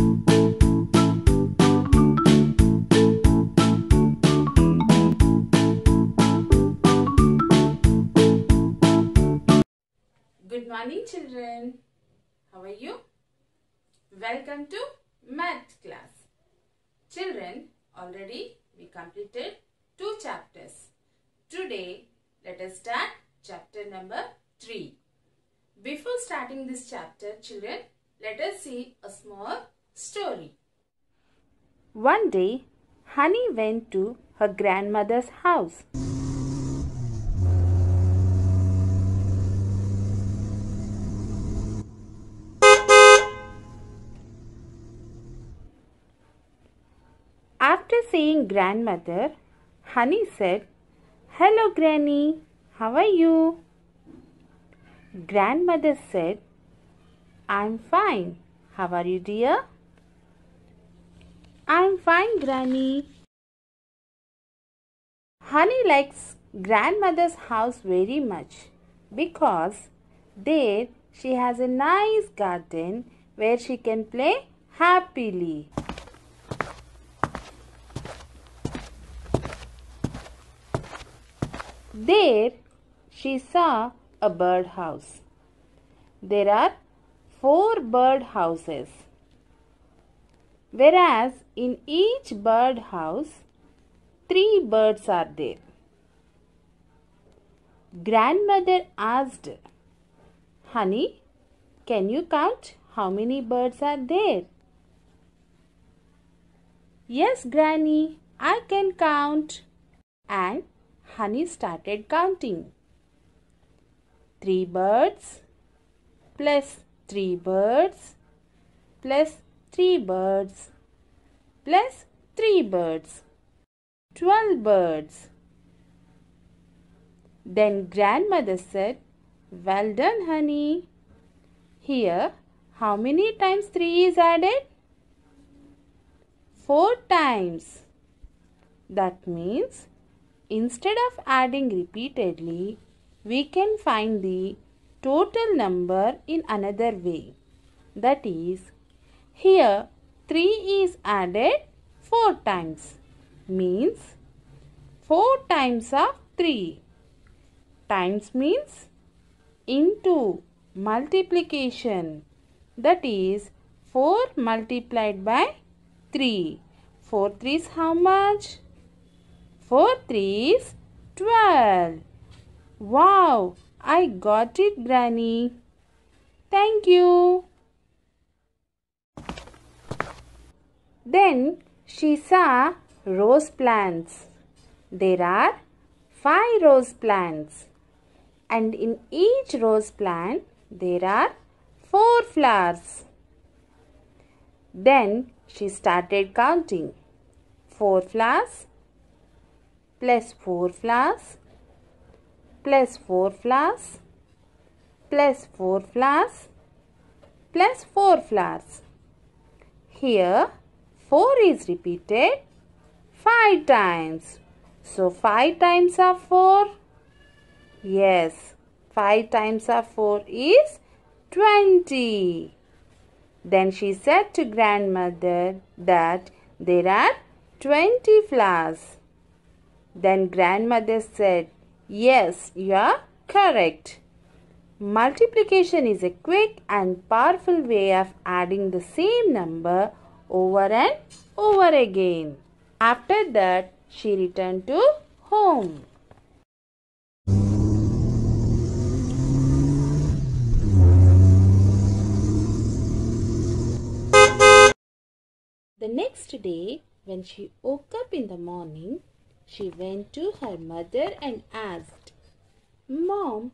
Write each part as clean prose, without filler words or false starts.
Good morning, children. How are you? Welcome to math class. Children, already we completed 2 chapters. Today, let us start chapter number 3. Before starting this chapter, children, let us see a small story. One day, Honey went to her grandmother's house. After seeing grandmother, Honey said, "Hello, Granny. How are you?" Grandmother said, "I'm fine. How are you, dear?" "I'm fine, Granny." Honey likes grandmother's house very much because there she has a nice garden where she can play happily. There she saw a bird house. There are 4 bird houses, whereas in each bird house 3 birds are there. Grandmother asked, "Honey, can you count how many birds are there?" "Yes, Granny, I can count." And Honey started counting. 3 birds plus 3 birds plus 3 birds plus 3 birds. 12 birds. Then grandmother said, "Well done, Honey. Here, how many times 3 is added?" 4 times. That means instead of adding repeatedly, we can find the total number in another way. That is, here 3 is added 4 times. Means 4 times of 3. Times means into, multiplication. That is 4 multiplied by 3. 4 3s how much? 4 3s 12. Wow, I got it, Granny. Thank you. Then she saw rose plants. There are 5 rose plants, and in each rose plant there are 4 flowers. Then she started counting. 4 flowers plus 4 flowers plus 4 flowers plus 4 flowers plus 4 flowers. Here 4 is repeated 5 times. So 5 times of 4? Yes, 5 times of 4 is 20. Then she said to grandmother that there are 20 flowers. Then grandmother said, "Yes, you are correct." Multiplication is a quick and powerful way of adding the same number over and over again. After that, she returned to home. The next day, when she woke up in the morning, she went to her mother and asked, "Mom,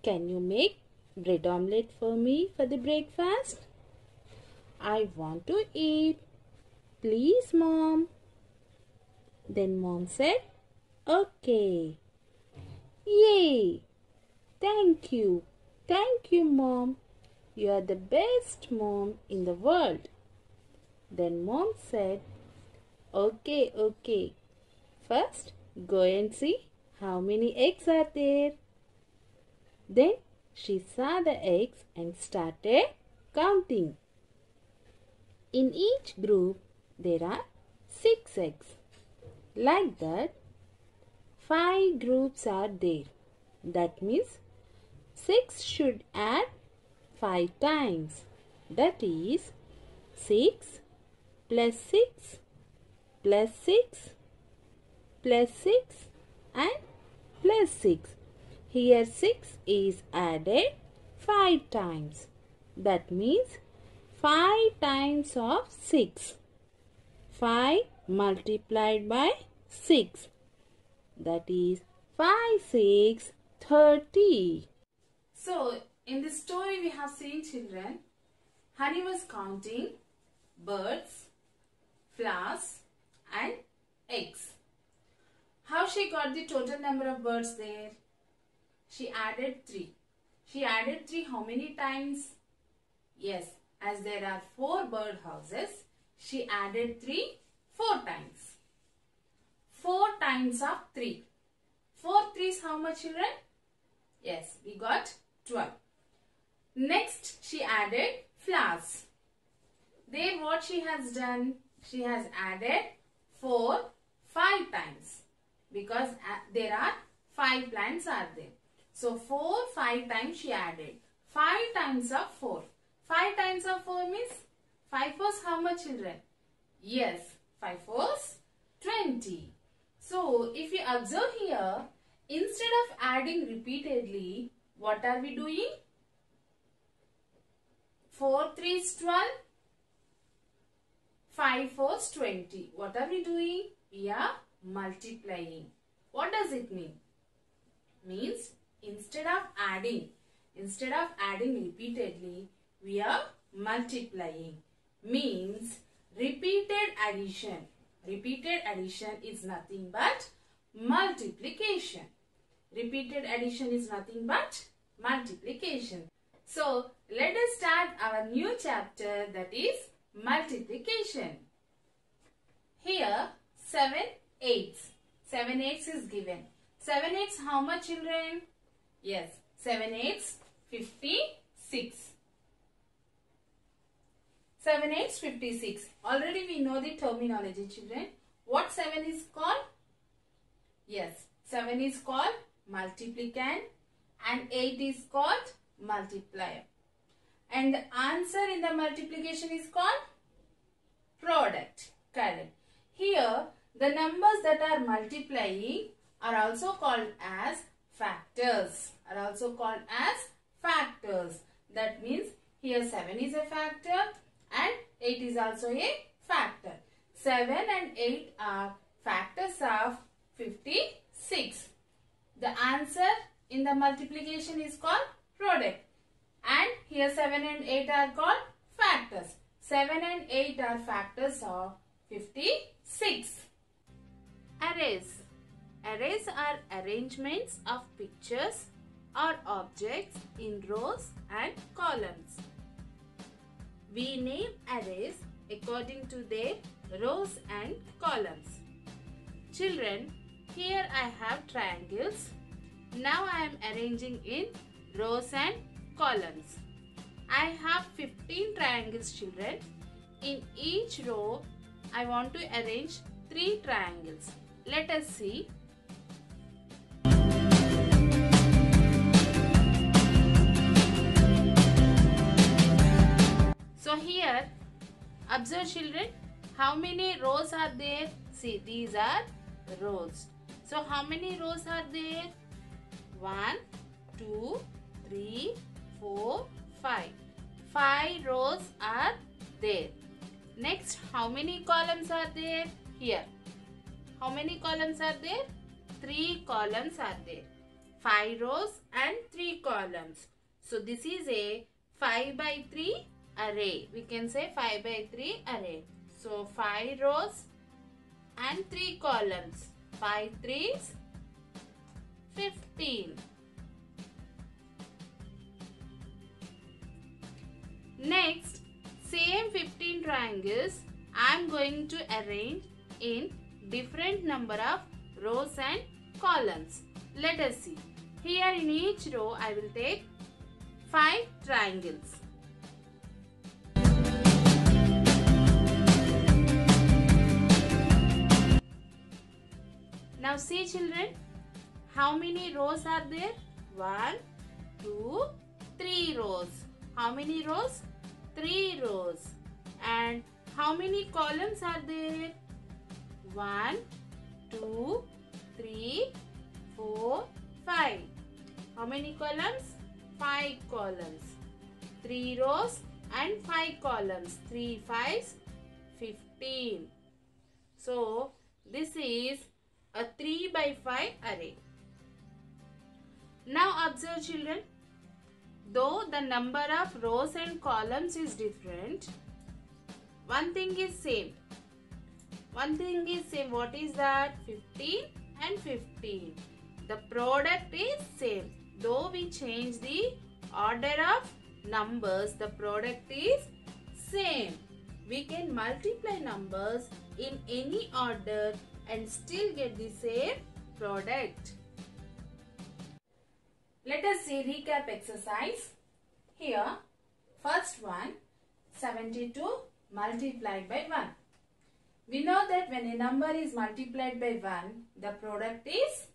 can you make bread omelette for me for the breakfast? I want to eat. Please, Mom." Then Mom said, "Okay." Yay! Thank you. Thank you, Mom. You are the best mom in the world. Then Mom said, Okay. First, go and see how many eggs are there." Then she saw the eggs and started counting. In each group, there are 6 eggs. Like that, 5 groups are there. That means 6 should add 5 times. That is 6 plus 6 plus 6 plus 6 and plus 6. Here 6 is added 5 times. That means 5 times of 6. 5 multiplied by 6. That is 5 6 30. So in this story we have seen, children, Honey was counting birds, flowers and eggs. How she got the total number of birds there? She added 3. She added 3 how many times? Yes, as there are 4 bird houses, she added 3 4 times. 4 times of 3. 4 3s how much, children? Yes, we got 12. Next, she added flowers. There what she has done? She has added 4 5 times. Because there are 5 plants are there. So 4 5 times she added. 5 times of 4. 5 times of 4 means 5 fours how much, children? Yes, 5 fours 20. So if you observe here, instead of adding repeatedly, what are we doing? 4 3s 12. 5 fours 20. What are we doing? We are multiplying. What does it mean? Means instead of adding repeatedly, we are multiplying. Means repeated addition. Repeated addition is nothing but multiplication. Repeated addition is nothing but multiplication. So let us start our new chapter, that is multiplication. Here 7 eighths. 7 eighths is given. 7 eighths how much, children? Yes, 7 eighths 56. 7 eighths 56. Already we know the terminology, children. What 7 is called? Yes, 7 is called multiplicand and 8 is called multiplier. And the answer in the multiplication is called product. Correct. Here the numbers that are multiplying are also called as factors. That means here 7 is a factor and 8 is also a factor. 7 and 8 are factors of 56. The answer in the multiplication is called product. And here 7 and 8 are called factors. 7 and 8 are factors of 56. Arrays. Arrays are arrangements of pictures or objects in rows and columns. We name arrays according to their rows and columns. Children, here I have triangles. Now I am arranging in rows and columns. I have 15 triangles, children. In each row, I want to arrange 3 triangles. Let us see. So here, observe, children, how many rows are there? See, these are rows. So how many rows are there? 1, 2, 3, 4, 5. 5 rows are there. Next, how many columns are there? Here. How many columns are there? 3 columns are there. 5 rows and 3 columns. So this is a 5 by 3 array. We can say 5 by 3 array. So 5 rows and 3 columns. 5 3s 15. Next, same 15 triangles I am going to arrange in different number of rows and columns. Let us see. Here in each row I will take 5 triangles. Now see children, how many rows are there? 1, 2, 3 rows. How many rows? 3 rows. And how many columns are there? 1, 2, 3, 4, 5. How many columns? 5 columns. 3 rows and 5 columns. 3 5s, 15. So, this is a 3 by 5 array. Now observe children, though the number of rows and columns is different, one thing is same. One thing is same. What is that? 15 and 15. The product is same. Though we change the order of numbers, the product is same. We can multiply numbers in any order and still get the same product. Let us see recap exercise. Here, first one, 72 multiplied by 1. We know that when a number is multiplied by 1, the product is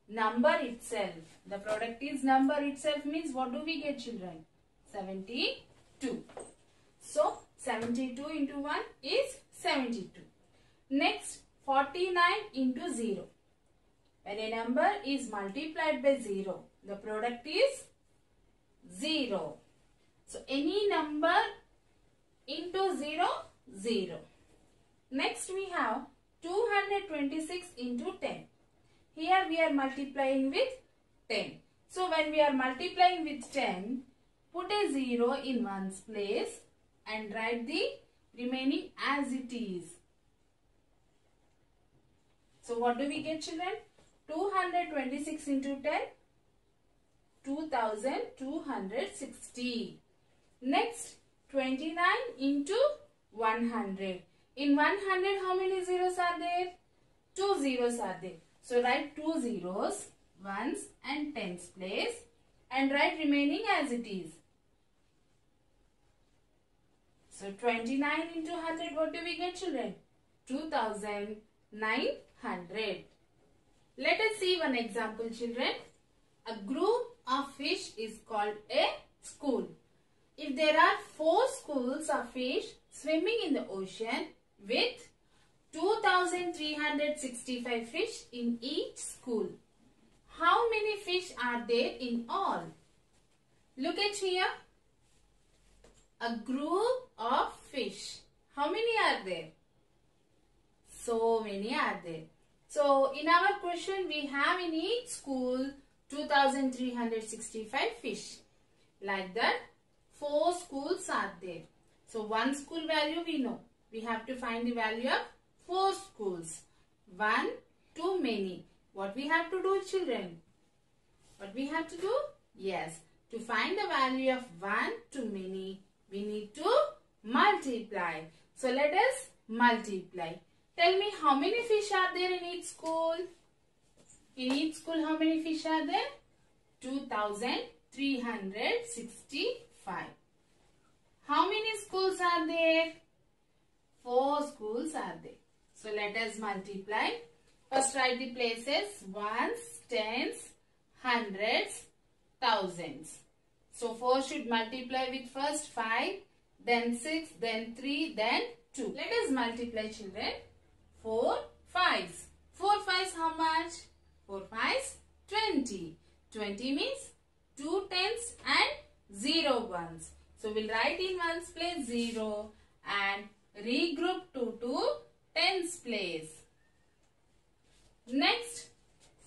number itself. The product is number itself means what do we get children? 72. So, 72 into 1 is 72. Next, 49 into 0. When a number is multiplied by 0, the product is 0. So, any number into 0, 0. Next, we have 226 into 10. Here we are multiplying with 10. So, when we are multiplying with 10, put a 0 in one's place and write the remaining as it is. So, what do we get children? 226 into 10, 2260. Next, 29 into 100. In 100, how many zeros are there? 2 zeros are there. So, write 2 zeros, ones and tens place and write remaining as it is. So, 29 into 100, what do we get children? 2900. Let us see one example children. A group of fish is called a school. If there are 4 schools of fish swimming in the ocean with 2365 fish in each school, how many fish are there in all? Look at here. A group of fish. How many are there? So many are there. So, in our question, we have in each school 2365 fish. Like that, 4 schools are there. So, one school value we know. We have to find the value of 4 schools. 1 too many. What we have to do, children? What we have to do? Yes. To find the value of 1 too many, we need to multiply. So, let us multiply. Tell me how many fish are there in each school? In each school, how many fish are there? 2365. How many schools are there? 4 schools are there. So, let us multiply. First, write the places. Ones, tens, hundreds, thousands. So, 4 should multiply with first 5, then 6, then 3, then 2. Let us multiply children. 4 5s. 4 5s how much? 4 5s 20. 20 means 2 tens and 0 ones. So, we will write in ones place 0 and regroup 2 to tens place. Next,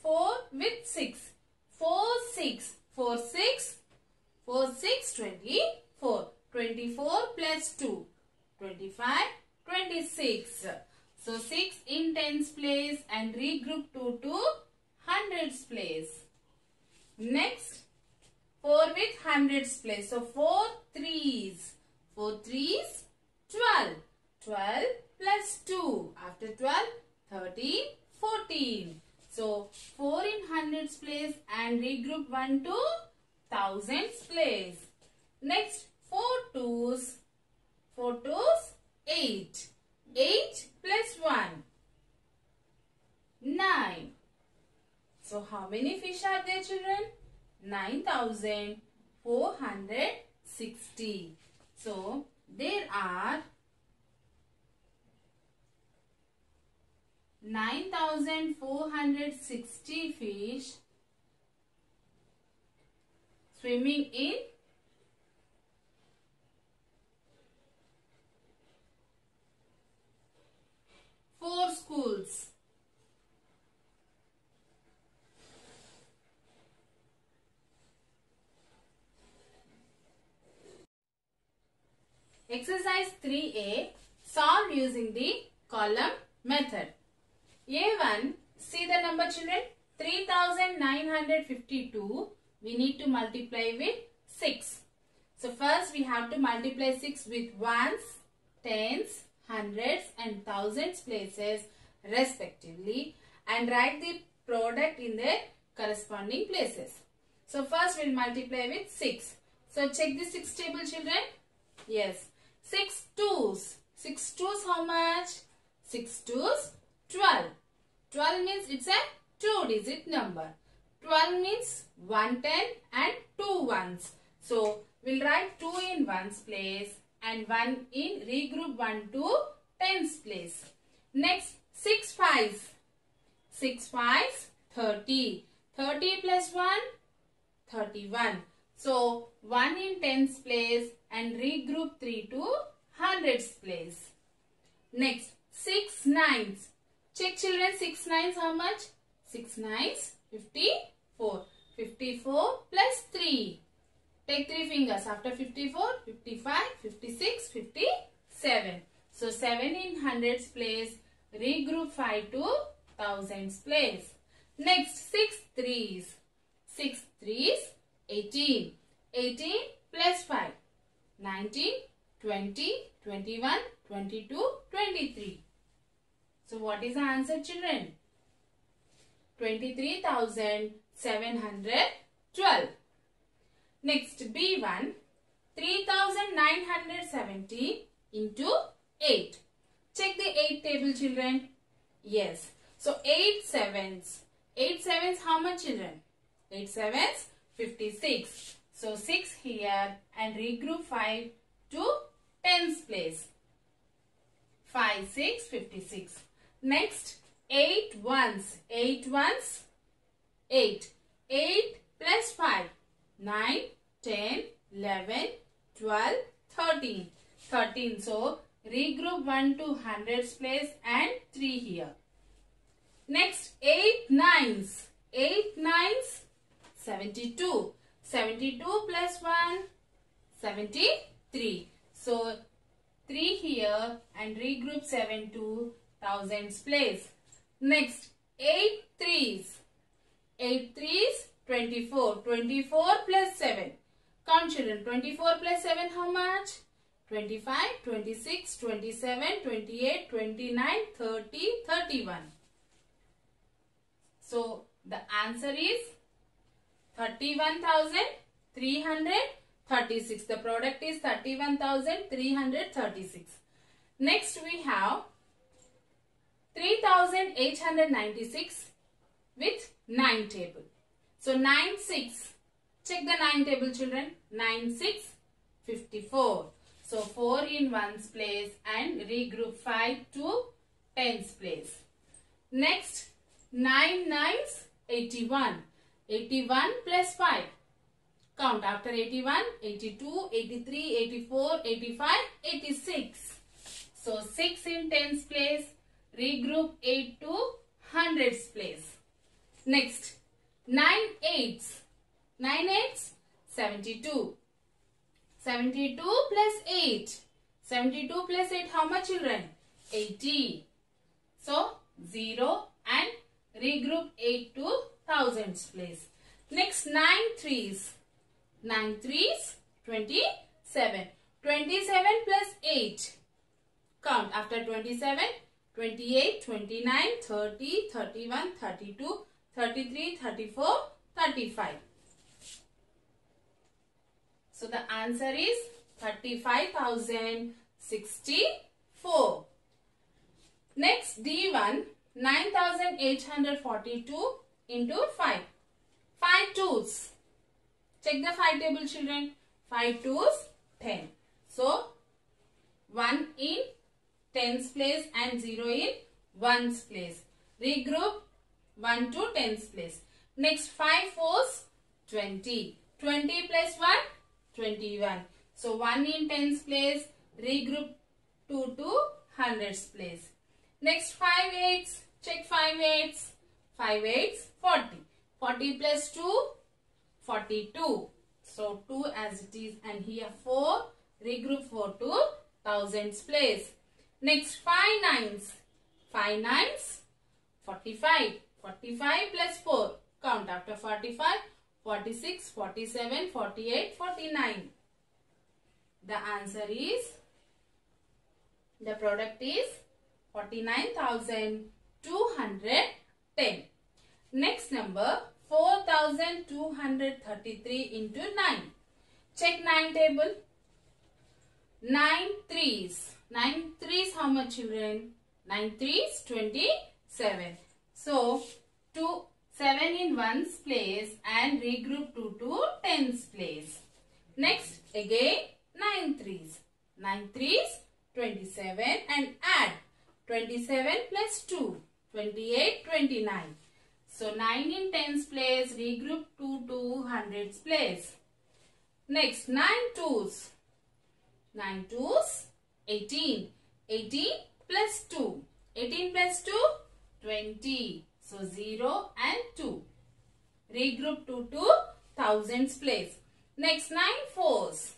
4 with 6. 4 6. 4 6. 4 6 24. 24 plus 2. 25. 26. So, 6 in tens place and regroup 2 to hundreds place. Next, 4 with hundreds place. So, 4 threes. 4 threes, 12. 12 plus 2. After 12, 13, 14. So, 4 in hundreds place and regroup 1 to thousands place. Next, 4 twos. 4 twos, 8. 8 plus 1. 9. So how many fish are there, children? 9,460. So there are 9,460 fish swimming in four schools. Exercise 3A, solve using the column method. A1, see the number, children, 3,952. We need to multiply with 6. So first we have to multiply 6 with ones, tens, hundreds and thousands places respectively and write the product in their corresponding places. So first we will multiply with 6. So check the 6 table, children. Yes. 6 twos. 6 twos how much? 6 twos 12. 12 means it's a 2-digit number. 12 means 1 10 and 2 ones. So we'll write 2 in ones place and 1 in regroup 1 to tens place. Next 6 fives. 6 fives 30. 30 plus 1 31. So 1 in tens place and regroup 3 to hundreds place. Next 6 nines. Check, children, 6 nines how much? 6 nines 54. 54 plus 3. Take 3 fingers. After 54, 55, 56, 57. So 7 in hundreds place. Regroup 5 to thousands place. Next 6 threes. 6 threes 18. 18 plus 5. 19, 20, 21, 22, 23. So what is the answer, children? 23,712. Next B1, 3,970 into 8. Check the 8 table, children. Yes. So 8 sevens. 8 sevens how much, children? 8 sevens 56. So 6 here and regroup 5 to tens place. 5, 6, 56. Next 8 ones. 8 ones 8. 8 plus 5. 9, 10, 11, 12, 13. 13. So regroup 1 to hundreds place and 3 here. Next 8 nines. 8 nines 72. 72 plus 1 73. So 3 here and regroup 7 to thousands place. Next 8 threes. 8 threes 24. 24 plus 7. Count, children. 24 plus 7 how much? 25, 26, 27, 28, 29, 30, 31. So the answer is 31,336. The product is 31,336. Next we have 3,896 with 9 table. So 9 6. Check the 9 table, children. 9 6 54. So 4 in ones place and regroup 5 to tens place. Next 9 nines 81. 81 plus 5. Count after 81, 82, 83, 84, 85, 86. So 6 in tens place, regroup 8 to hundreds place. Next 9 eights. 9 eights 72. 72 plus 8. 72 plus 8 how much, children? 80. So 0 and regroup 8 to thousands place. Next 9 threes. 9 threes 27. 27 plus 8. Count after 27. 28, 29, 30, 31, 32, 33, 34, 35. So the answer is 35,064. Next D1, 9,842 into 5. 5 twos. Check the 5 table, children. 5 twos, 10. So, 1 in tens place and 0 in ones place. Regroup 1 to tens place. Next 5 fours, 20. 20 plus 1, 21. So 1 in tens place. Regroup 2 to hundreds place. Next 5 eights. Check 5 eights. 5 eights, 40. 40 plus 2, 42. So 2 as it is, and here 4. Regroup 4 to thousands place. Next 5 nines. 5 nines, 45. 45 plus 4. Count after 45. 46, 47, 48, 49. The answer is, the product is 49,210. Next number 4,233 into 9. Check 9 table. 9 threes. 9 threes how much, children? 9 threes 27. So 7 in ones place and regroup 2 to tens place. Next again 9 threes. 9 threes 27 and add 27 plus 2. 28, 29. So 9 in tens place, regroup 2 to hundreds place. Next 9 twos. 9 twos, 18. 18 plus 2. 18 plus 2, 20. So 0 and 2. Regroup 2 to thousands place. Next 9 fours.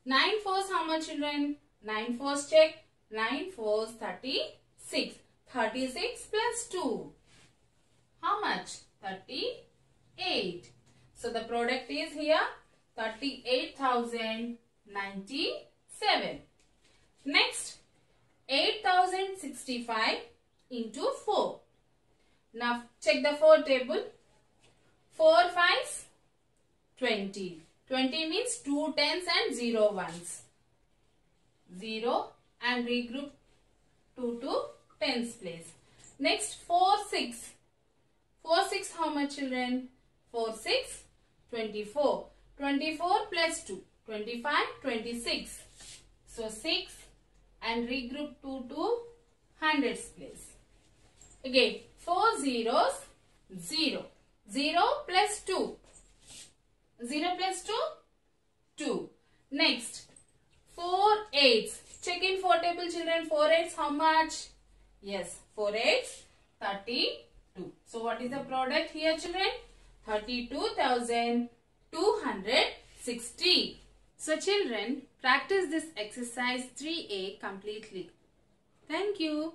9 fours how much, children? 9 fours check. 9 fours 36. 36 plus 2. How much? 38. So the product is here 38,097. Next 8,065 into 4. Now check the 4 table. 4 fives 20. 20 means 2 tens and 0 ones. 0 and regroup 2 to tens place. Next 4 6. 4 6 how much, children? 4 6 24. 24 plus 2. 25 26. So 6 and regroup 2 to hundreds place. Again 4 zeros 0. 0 plus 2. 0 plus 2 2. Next 4 eights. Check in 4 table, children. 4 eights how much? Yes, 4 eights 32. So what is the product here, children? 32,260. So children, practice this exercise 3A completely. Thank you.